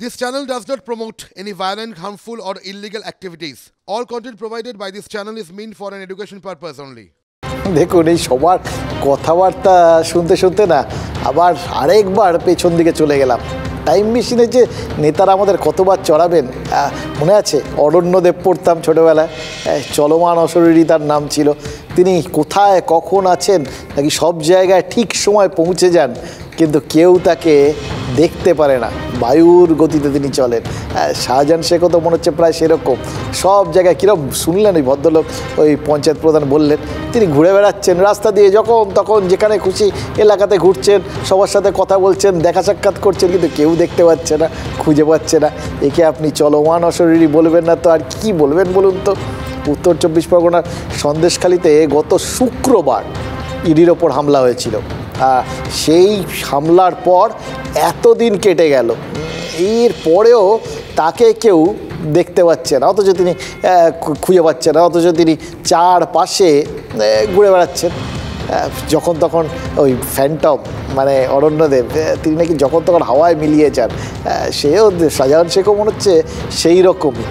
This channel does not promote any violent, harmful, or illegal activities. All content provided by this channel is meant for an education purpose only. দেখুন এই সবার কথাবার্তা শুনতে শুনতে না আবার আরেকবার পেছন দিকে চলে গেলাম। টাইম মেশিনে যে নেতারা আমাদের কতবার চড়াবেন মনে আছে? অরণ্যদেব পড়তাম ছোটোবেলায়, চলমান অশরীরী তার নাম ছিল। তিনি কোথায় কখন আছেন নাকি সব জায়গায় ঠিক সময় পৌঁছে যান, কিন্তু কেউ তাকে দেখতে পারে না, বায়ুর গতিতে তিনি চলেন। শাহজাহান শেখও তো মনে হচ্ছে প্রায় সেরকম, সব জায়গায় কীরকম শুনলেন ওই ভদ্রলোক, ওই পঞ্চায়েত প্রধান বললেন, তিনি ঘুরে বেড়াচ্ছেন রাস্তা দিয়ে, যখন তখন যেখানে খুশি এলাকাতে ঘুরছেন, সবার সাথে কথা বলছেন, দেখা সাক্ষাৎ করছেন, কিন্তু কেউ দেখতে পাচ্ছে না, খুঁজে পাচ্ছে না। একে আপনি চলমান অশরীরী বলবেন না তো আর কি বলবেন বলুন তো? উত্তর চব্বিশ পরগনার সন্দেশখালীতে গত শুক্রবার ইডির ওপর হামলা হয়েছিল। সেই হামলার পর এতদিন কেটে গেল, এর পরেও তাকে কেউ দেখতে পাচ্ছে না, অথচ তিনি খুঁজে পাচ্ছেন না, অথচ তিনি চারপাশে ঘুরে বেড়াচ্ছেন। যখন তখন ওই ফ্যান্টম মানে অরণ্যদেব, তিনি নাকি যখন তখন হাওয়ায় মিলিয়ে যান। সেও শাহজাহান শেখও মনে হচ্ছে সেই রকমই,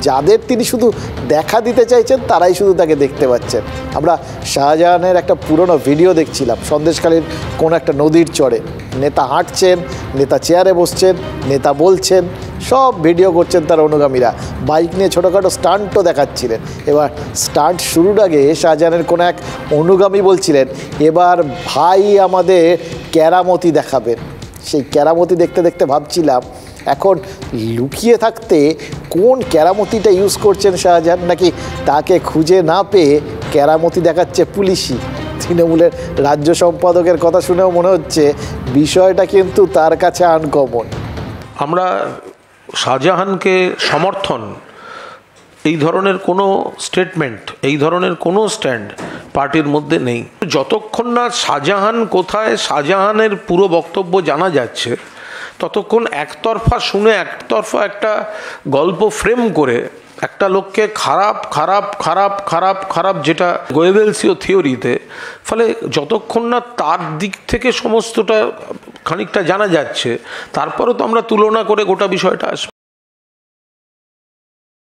যাদের তিনি শুধু দেখা দিতে চাইছেন তারাই শুধু তাকে দেখতে পাচ্ছেন। আমরা শাহজাহানের একটা পুরনো ভিডিও দেখছিলাম, সন্দেশখালীর কোনো একটা নদীর চরে নেতা হাঁটছেন, নেতা চেয়ারে বসছেন, নেতা বলছেন, সব ভিডিও করছেন তার অনুগামীরা, বাইক নিয়ে ছোটোখাটো স্টান্টও দেখাচ্ছিলেন। এবার স্টান্ট শুরুর আগে শাহজাহানের কোনো এক অনুগামী বলছিলেন, এবার ভাই আমাদের কেরামতি দেখাবেন। সেই কেরামতি দেখতে দেখতে ভাবছিলাম, এখন লুকিয়ে থাকতে কোন কেরামতিটা ইউজ করছেন শাহজাহান, নাকি তাকে খুঁজে না পেয়ে কেরামতি দেখাচ্ছে পুলিশই? তৃণমূলের রাজ্য সম্পাদকের কথা শুনেও মনে হচ্ছে বিষয়টা কিন্তু তার কাছে আনকমন। আমরা শাহজাহানকে সমর্থন, এই ধরনের কোনো স্টেটমেন্ট, এই ধরনের কোনো স্ট্যান্ড পার্টির মধ্যে নেই। যতক্ষণ না শাহজাহান কোথায়, শাহজাহানের পুরো বক্তব্য জানা যাচ্ছে, ততক্ষণ একতরফা শুনে একতরফা একটা গল্প ফ্রেম করে একটা লোককে খারাপ খারাপ খারাপ খারাপ খারাপ, যেটা গোয়েবেলসীয় থিওরিতে, ফলে যতক্ষণ না তার দিক থেকে সমস্তটা খানিকটা জানা যাচ্ছে, তারপরেও তো আমরা তুলনা করে গোটা বিষয়টা আসবো।